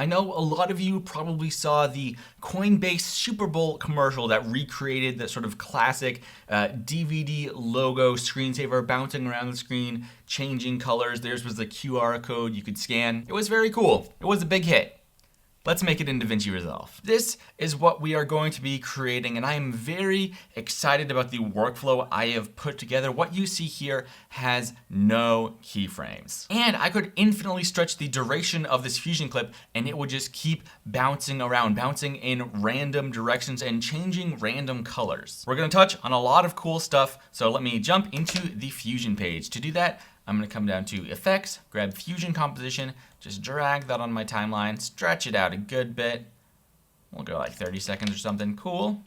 I know a lot of you probably saw the Coinbase Super Bowl commercial that recreated the sort of classic DVD logo screensaver bouncing around the screen, changing colors. Theirs was the QR code you could scan. It was very cool. It was a big hit. Let's make it in DaVinci Resolve. This is what we are going to be creating, and I am very excited about the workflow I have put together. What you see here has no keyframes. And I could infinitely stretch the duration of this fusion clip, and it would just keep bouncing around, bouncing in random directions and changing random colors. We're gonna touch on a lot of cool stuff, so let me jump into the fusion page. To do that, I'm going to come down to Effects, grab Fusion Composition, just drag that on my timeline, stretch it out a good bit. We'll go like 30 seconds or something. Cool.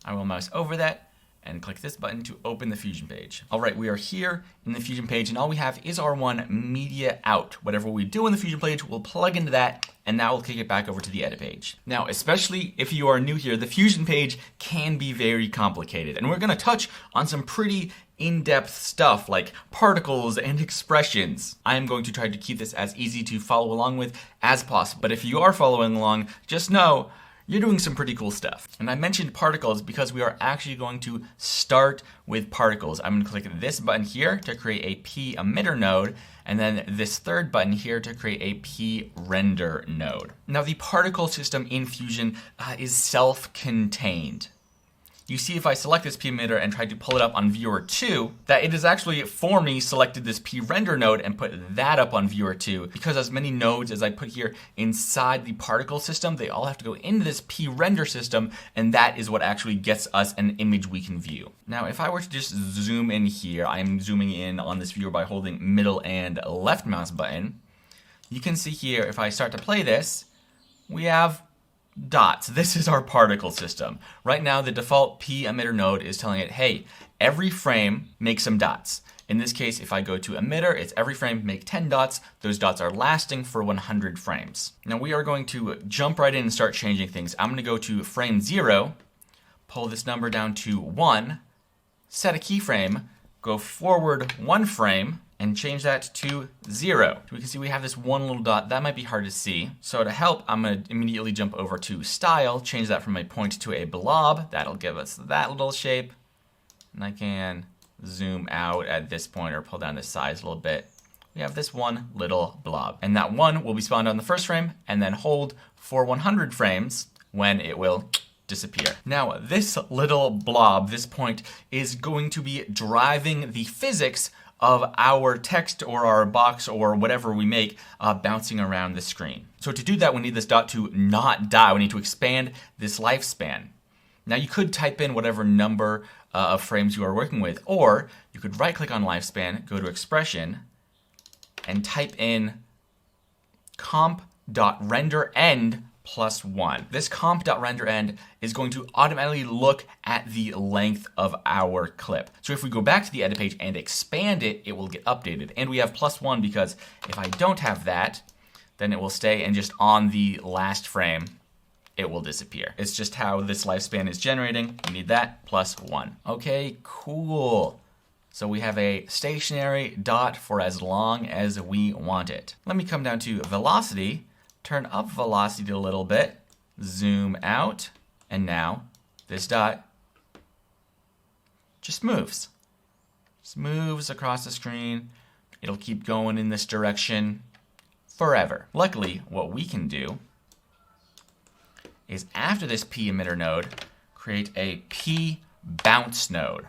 I will mouse over that and click this button to open the Fusion page. All right, we are here in the Fusion page, and all we have is our one media out. Whatever we do in the Fusion page, we'll plug into that, and now we'll kick it back over to the edit page. Now, especially if you are new here, the Fusion page can be very complicated, and we're gonna touch on some pretty in-depth stuff like particles and expressions. I am going to try to keep this as easy to follow along with as possible, but if you are following along, just know you're doing some pretty cool stuff. And I mentioned particles because we are actually going to start with particles. I'm going to click this button here to create a P emitter node, and then this third button here to create a P render node. Now the particle system in Fusion is self-contained. You see if I select this P emitter and try to pull it up on viewer 2, that it is actually for me selected this P render node and put that up on viewer 2, because as many nodes as I put here inside the particle system, they all have to go into this P render system, and that is what actually gets us an image we can view. Now if I were to just zoom in here, I am zooming in on this viewer by holding middle and left mouse button. You can see here if I start to play this, we have dots. This is our particle system. Right now the default P emitter node is telling it, hey, every frame make some dots. In this case, if I go to emitter, it's every frame make 10 dots. Those dots are lasting for 100 frames. Now we are going to jump right in and start changing things. I'm going to go to frame 0, pull this number down to 1, set a keyframe, go forward 1 frame, and change that to 0. We can see we have this one little dot. That might be hard to see. So to help, I'm going to immediately jump over to Style, change that from a point to a blob. That'll give us that little shape. And I can zoom out at this point or pull down the size a little bit. We have this one little blob. And that one will be spawned on the first frame and then hold for 100 frames when it will disappear. Now this little blob, this point, is going to be driving the physics of our text or our box or whatever we make bouncing around the screen. So to do that, we need this dot to not die. We need to expand this lifespan. Now you could type in whatever number of frames you are working with, or you could right click on lifespan, go to expression, and type in comp.renderEnd +1. This comp.renderEnd is going to automatically look at the length of our clip. So if we go back to the edit page and expand it, it will get updated. And we have +1 because if I don't have that, then it will stay, and just on the last frame, it will disappear. It's just how this lifespan is generating. We need that +1. Okay, cool. So we have a stationary dot for as long as we want it. Let me come down to velocity, turn up velocity a little bit, zoom out, and now this dot just moves. Just moves across the screen. It'll keep going in this direction forever. Luckily, what we can do is after this P emitter node, create a P bounce node.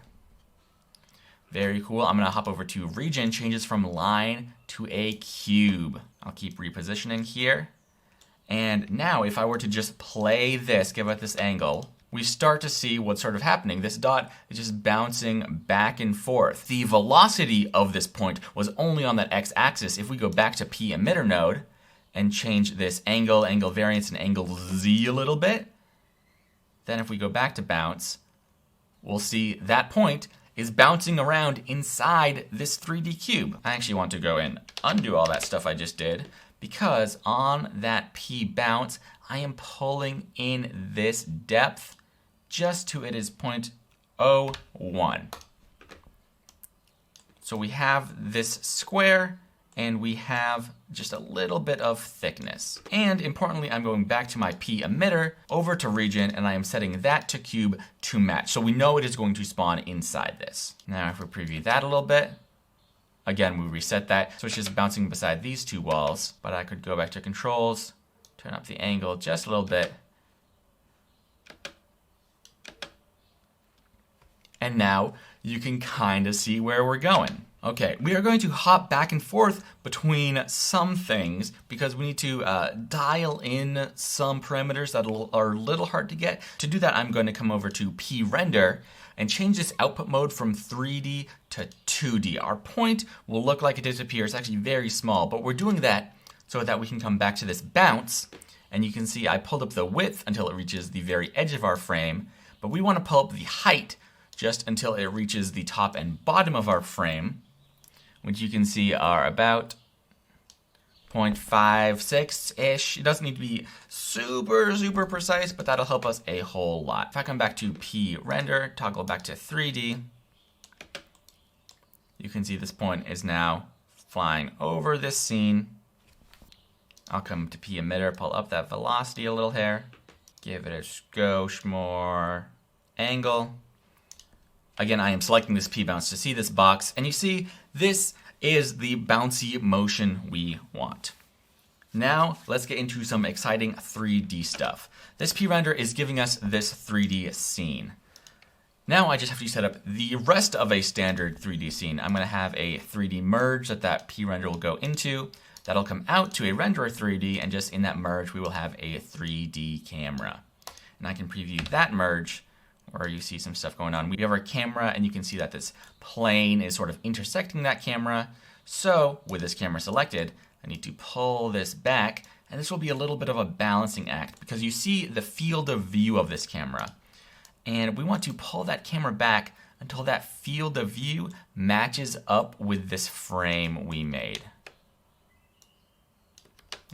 Very cool. I'm going to hop over to region, changes from line to a cube. I'll keep repositioning here. And now if I were to just play this, give it this angle, we start to see what's sort of happening. This dot is just bouncing back and forth. The velocity of this point was only on that x-axis. If we go back to P emitter node and change this angle, angle variance, and angle z a little bit, then if we go back to bounce, we'll see that point is bouncing around inside this 3D cube. I actually want to go and undo all that stuff I just did, because on that P bounce, I am pulling in this depth just to it is 0.01. So we have this square and we have just a little bit of thickness. And importantly, I'm going back to my P emitter over to region, and I am setting that to cube to match. So we know it is going to spawn inside this. Now if we preview that a little bit, again, we reset that. So it's just bouncing beside these two walls, but I could go back to controls, turn up the angle just a little bit. And now you can kind of see where we're going. Okay, we are going to hop back and forth between some things because we need to dial in some parameters that are a little hard to get. To do that, I'm going to come over to P-Render and change this output mode from 3D to 2D. Our point will look like it disappears. It's actually very small, but we're doing that so that we can come back to this bounce. And you can see I pulled up the width until it reaches the very edge of our frame, but we want to pull up the height just until it reaches the top and bottom of our frame, which you can see are about 0.56-ish. It doesn't need to be super precise, but that'll help us a whole lot. If I come back to P-Render, toggle back to 3D, you can see this point is now flying over this scene. I'll come to P-Emitter, pull up that velocity a little hair, give it a skosh more angle. Again, I am selecting this P-Bounce to see this box, and you see this is the bouncy motion we want. Now, let's get into some exciting 3D stuff. This P-Render is giving us this 3D scene. Now I just have to set up the rest of a standard 3D scene. I'm going to have a 3D merge that P-Render will go into. That'll come out to a renderer 3D, and just in that merge, we will have a 3D camera. And I can preview that merge, where you see some stuff going on. We have our camera, and you can see that this plane is sort of intersecting that camera. So with this camera selected, I need to pull this back, and this will be a little bit of a balancing act because you see the field of view of this camera. And we want to pull that camera back until that field of view matches up with this frame we made.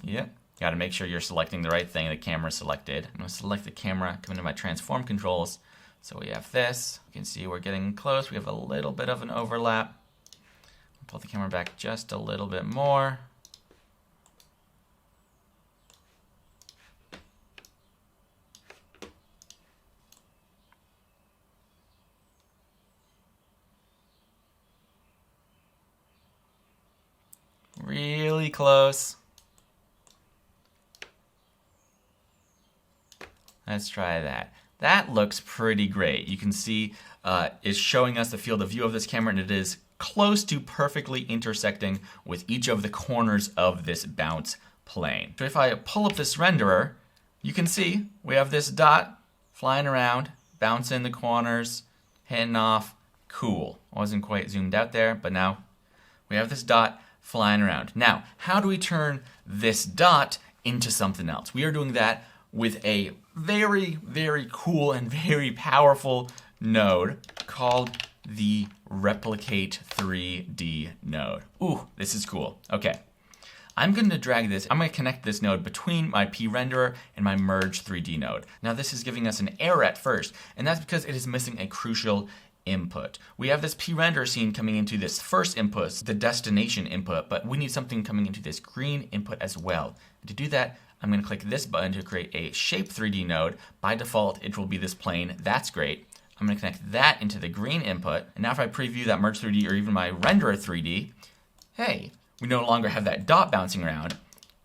Yep. Got to make sure you're selecting the right thing. The camera selected. I'm going to select the camera, come into my transform controls. So we have this. You can see we're getting close. We have a little bit of an overlap. Pull the camera back just a little bit more. Really close. Let's try that. That looks pretty great. You can see it's showing us the field of view of this camera, and it is close to perfectly intersecting with each of the corners of this bounce plane. So if I pull up this renderer, you can see we have this dot flying around, bouncing the corners, hitting off. Cool. Wasn't quite zoomed out there, but now we have this dot flying around. Now, how do we turn this dot into something else? We are doing that with a very cool and very powerful node called the Replicate 3D node. Ooh, this is cool. Okay, I'm going to drag this. I'm going to connect this node between my P-Renderer and my Merge 3D node. Now this is giving us an error at first, and that's because it is missing a crucial input. We have this P-Render scene coming into this first input, the destination input, but we need something coming into this green input as well. And to do that, I'm going to click this button to create a Shape 3D node. By default, it will be this plane. That's great. I'm going to connect that into the green input. And now if I preview that Merge 3D or even my Renderer 3D, hey, we no longer have that dot bouncing around.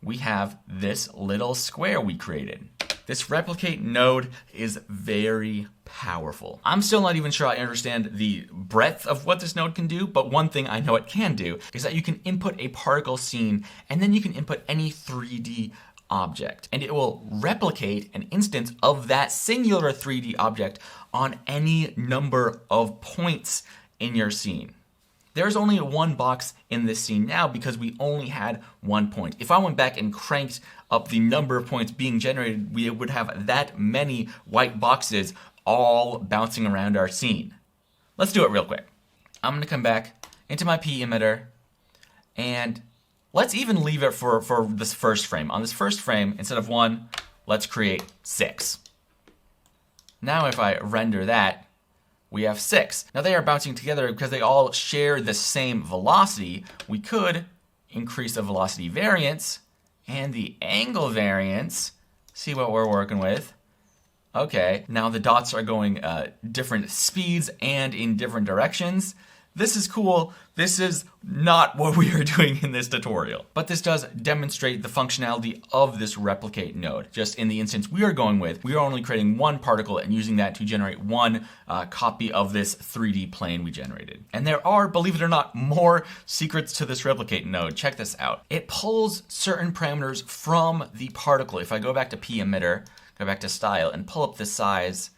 We have this little square we created. This Replicate node is very powerful. I'm still not even sure I understand the breadth of what this node can do, but one thing I know it can do is that you can input a particle scene, and then you can input any 3D object, and it will replicate an instance of that singular 3D object on any number of points in your scene. There's only one box in this scene now because we only had one point. If I went back and cranked up the number of points being generated, we would have that many white boxes all bouncing around our scene. Let's do it real quick. I'm going to come back into my P emitter, and let's even leave it for this first frame. On this first frame, instead of 1, let's create 6. Now if I render that, we have 6. Now they are bouncing together because they all share the same velocity. We could increase the velocity variance and the angle variance, see what we're working with. Okay, now the dots are going different speeds and in different directions. This is cool. This is not what we are doing in this tutorial, but this does demonstrate the functionality of this replicate node. Just in the instance we are going with, we are only creating one particle and using that to generate one copy of this 3D plane we generated. And there are, believe it or not, more secrets to this replicate node. Check this out. It pulls certain parameters from the particle. If I go back to P emitter, go back to style and pull up the size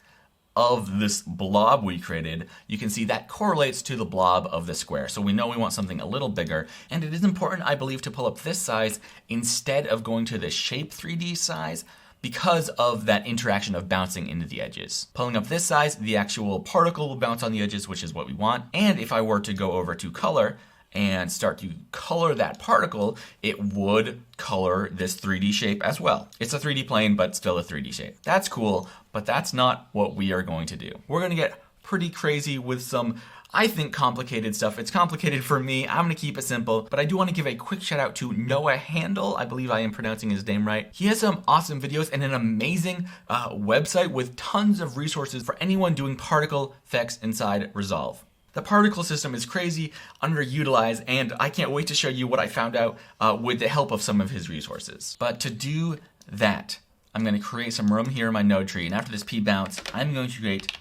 of this blob we created, you can see that correlates to the blob of the square. So we know we want something a little bigger, and it is important, I believe, to pull up this size instead of going to the shape 3D size because of that interaction of bouncing into the edges. Pulling up this size, the actual particle will bounce on the edges, which is what we want. And if I were to go over to color and start to color that particle, it would color this 3D shape as well. It's a 3D plane, but still a 3D shape. That's cool, but that's not what we are going to do. We're gonna get pretty crazy with some, I think, complicated stuff. It's complicated for me. I'm gonna keep it simple, but I do wanna give a quick shout out to Noah Handel. I believe I am pronouncing his name right. He has some awesome videos and an amazing website with tons of resources for anyone doing particle effects inside Resolve. The particle system is crazy, underutilized, and I can't wait to show you what I found out with the help of some of his resources. But to do that, I'm going to create some room here in my node tree, and after this P bounce, I'm going to create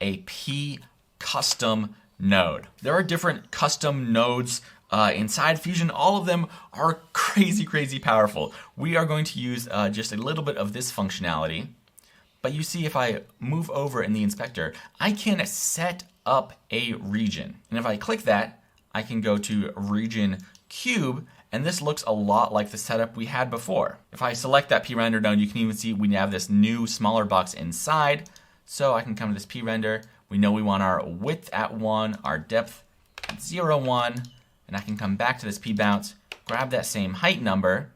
a P custom node. There are different custom nodes inside Fusion. All of them are crazy, crazy powerful. We are going to use just a little bit of this functionality, but you see if I move over in the inspector, I can set up a region. And if I click that, I can go to region cube, and this looks a lot like the setup we had before. If I select that P-render node, you can even see we have this new smaller box inside. So I can come to this P-render. We know we want our width at 1, our depth at 0, 1, and I can come back to this P-bounce, grab that same height number,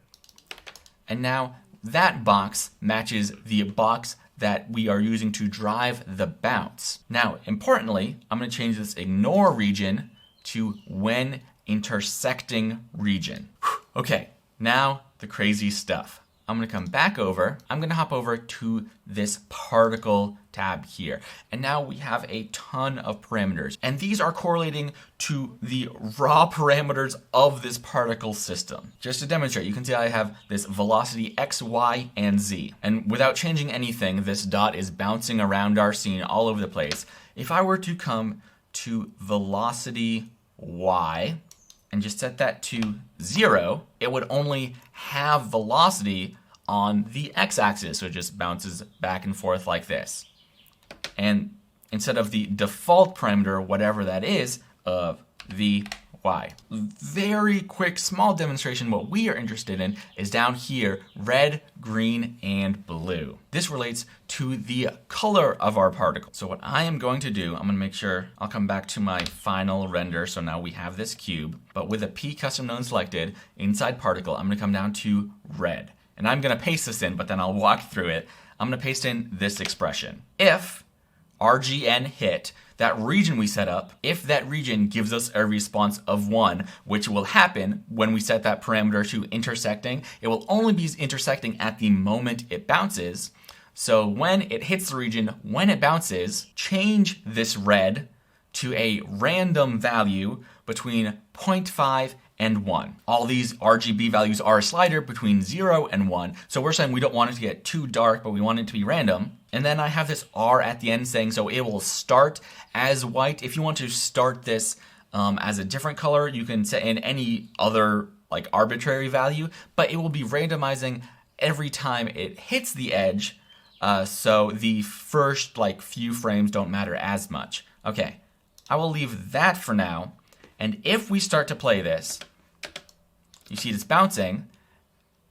and now that box matches the box that we are using to drive the bounce. Now, importantly, I'm going to change this ignore region to when intersecting region. Okay, now the crazy stuff. I'm going to come back over. I'm going to hop over to this particle tab here. And now we have a ton of parameters. And these are correlating to the raw parameters of this particle system. Just to demonstrate, you can see I have this velocity X, Y, and Z. And without changing anything, this dot is bouncing around our scene all over the place. If I were to come to velocity Y, and just set that to 0, it would only have velocity on the x-axis, so it just bounces back and forth like this. And instead of the default parameter, whatever that is, of the y. Very quick, small demonstration. What we are interested in is down here, red, green, and blue. This relates to the color of our particle. So what I am going to do, I'm going to make sure I'll come back to my final render. So now we have this cube, but with a P custom node selected, inside particle, I'm going to come down to red. And I'm going to paste this in, but then I'll walk through it. I'm going to paste in this expression. If RGN hit, that region we set up, if that region gives us a response of 1, which will happen when we set that parameter to intersecting, it will only be intersecting at the moment it bounces. So when it hits the region, when it bounces, change this red to a random value between 0.5 and 1. All these RGB values are a slider between 0 and 1. So we're saying we don't want it to get too dark, but we want it to be random. And then I have this R at the end saying, so it will start as white. If you want to start this as a different color, you can set in any other like arbitrary value, but it will be randomizing every time it hits the edge. So the first like few frames don't matter as much. Okay, I will leave that for now. And if we start to play this, you see it's bouncing,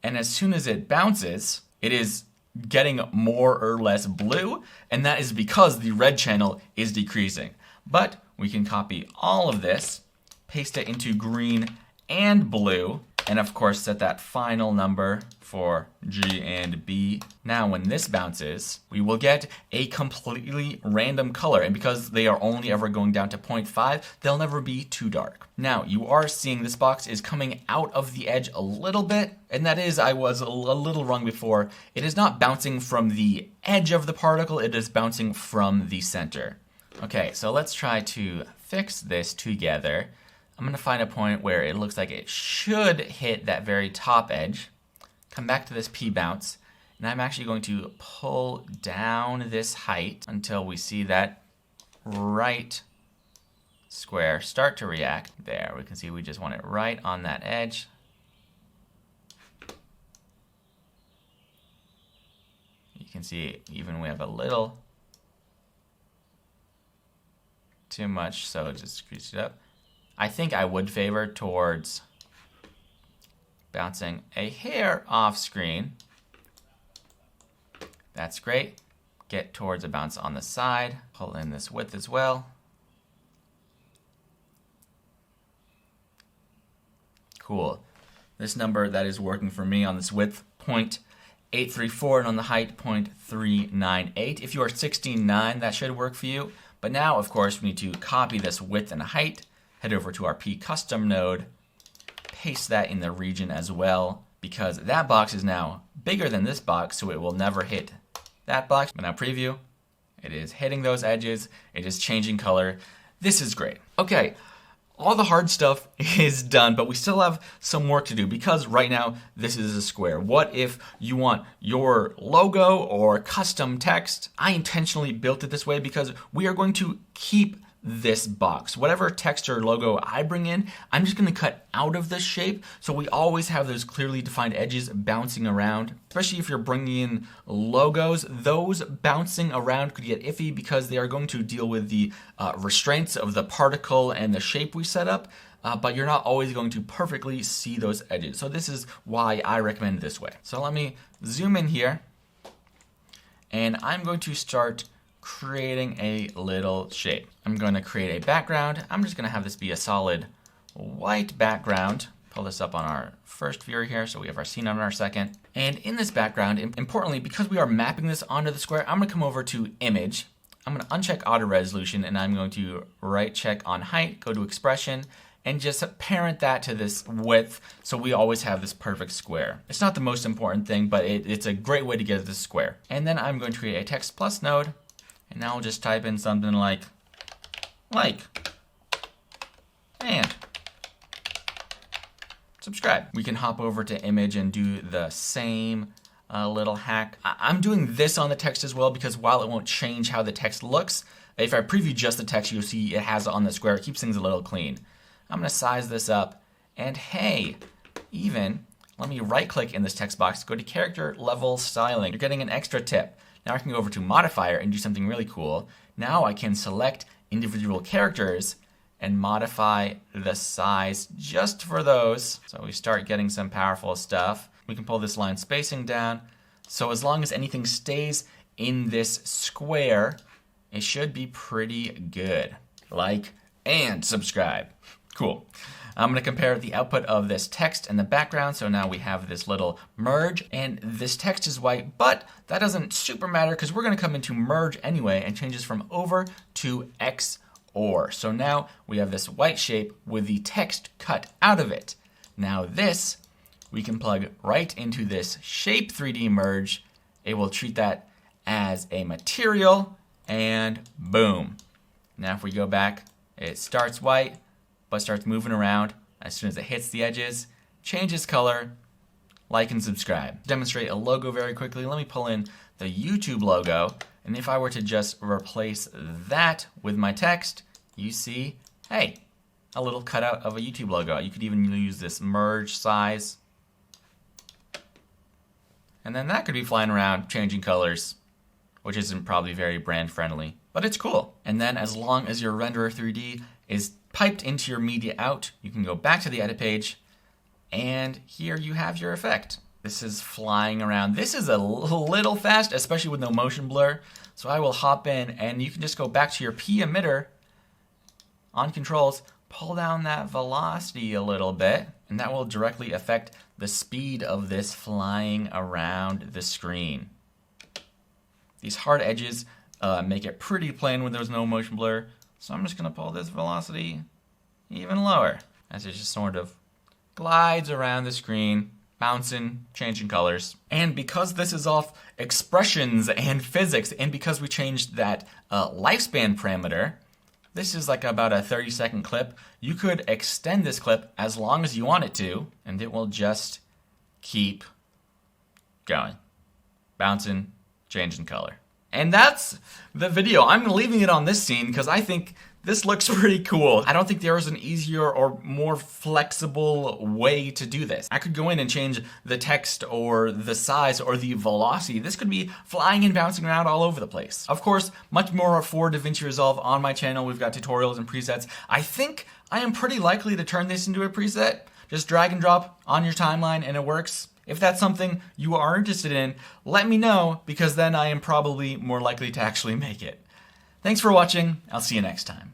and as soon as it bounces, it is getting more or less blue, and that is because the red channel is decreasing. But we can copy all of this, paste it into green and blue, And of course, set that final number for G and B. Now, when this bounces, we will get a completely random color. And because they are only ever going down to 0.5, they'll never be too dark. Now, you are seeing this box is coming out of the edge a little bit. And that is, I was a little wrong before. It is not bouncing from the edge of the particle. It is bouncing from the center. Okay, so let's try to fix this together. I'm going to find a point where it looks like it should hit that very top edge. Come back to this P bounce, and I'm actually going to pull down this height until we see that right square start to react. There, we can see we just want it right on that edge. You can see even we have a little too much, so just screws it up. I think I would favor towards bouncing a hair off screen. That's great. Get towards a bounce on the side. Pull in this width as well. Cool. This number that is working for me on this width, 0.834, and on the height, 0.398. If you are 16:9, that should work for you. But now, of course, we need to copy this width and height. Head over to our P custom node, paste that in the region as well, because that box is now bigger than this box, so it will never hit that box. But now preview, it is hitting those edges, it is changing color. This is great. Okay, all the hard stuff is done, but we still have some work to do because right now this is a square. What if you want your logo or custom text? I intentionally built it this way because we are going to keep this box. Whatever text or logo I bring in, I'm just going to cut out of this shape, so we always have those clearly defined edges bouncing around. Especially if you're bringing in logos, those bouncing around could get iffy because they are going to deal with the restraints of the particle and the shape we set up, but you're not always going to perfectly see those edges. So this is why I recommend this way. So let me zoom in here, and I'm going to start creating a little shape. I'm going to create a background. I'm just going to have this be a solid white background. Pull this up on our first viewer here, so we have our scene on our second. And in this background, importantly, because we are mapping this onto the square, I'm going to come over to Image. I'm going to uncheck Auto Resolution, and I'm going to right check on height, go to Expression, and just parent that to this width so we always have this perfect square. It's not the most important thing, but it's a great way to get this square. And then I'm going to create a Text Plus node. And now we'll just type in something like, and subscribe. We can hop over to Image and do the same little hack. I'm doing this on the text as well because while it won't change how the text looks, if I preview just the text, you'll see it has it on the square. It keeps things a little clean. I'm going to size this up, and hey, even let me right click in this text box, go to Character Level Styling. You're getting an extra tip. Now I can go over to Modifier and do something really cool. Now I can select individual characters and modify the size just for those. So we start getting some powerful stuff. We can pull this line spacing down. So as long as anything stays in this square, it should be pretty good. Like and subscribe. Cool. I'm going to compare the output of this text and the background. So now we have this little merge, and this text is white, but that doesn't super matter because we're going to come into merge anyway and change this from over to XOR. So now we have this white shape with the text cut out of it. Now this we can plug right into this shape 3D merge. It will treat that as a material, and boom. Now if we go back, it starts white, but starts moving around as soon as it hits the edges, changes color, like and subscribe. Demonstrate a logo very quickly. Let me pull in the YouTube logo, and if I were to just replace that with my text, you see, hey, a little cutout of a YouTube logo. You could even use this merge size, and then that could be flying around changing colors, which isn't probably very brand friendly, but it's cool. And then as long as your renderer 3D is piped into your media out, you can go back to the edit page, and here you have your effect. This is flying around. This is a little fast, especially with no motion blur, so I will hop in, and you can just go back to your P emitter on controls, pull down that velocity a little bit, and that will directly affect the speed of this flying around the screen. These hard edges make it pretty plain when there's no motion blur, so I'm just going to pull this velocity even lower as it just sort of glides around the screen, bouncing, changing colors. And because this is off expressions and physics, and because we changed that lifespan parameter, this is like about a 30-second clip. You could extend this clip as long as you want it to, and it will just keep going, bouncing, changing color. And that's the video. I'm leaving it on this scene because I think this looks pretty cool. I don't think there is an easier or more flexible way to do this. I could go in and change the text or the size or the velocity. This could be flying and bouncing around all over the place. Of course, much more for DaVinci Resolve on my channel. We've got tutorials and presets. I think I am pretty likely to turn this into a preset. Just drag and drop on your timeline and it works. If that's something you are interested in, let me know, because then I am probably more likely to actually make it. Thanks for watching. I'll see you next time.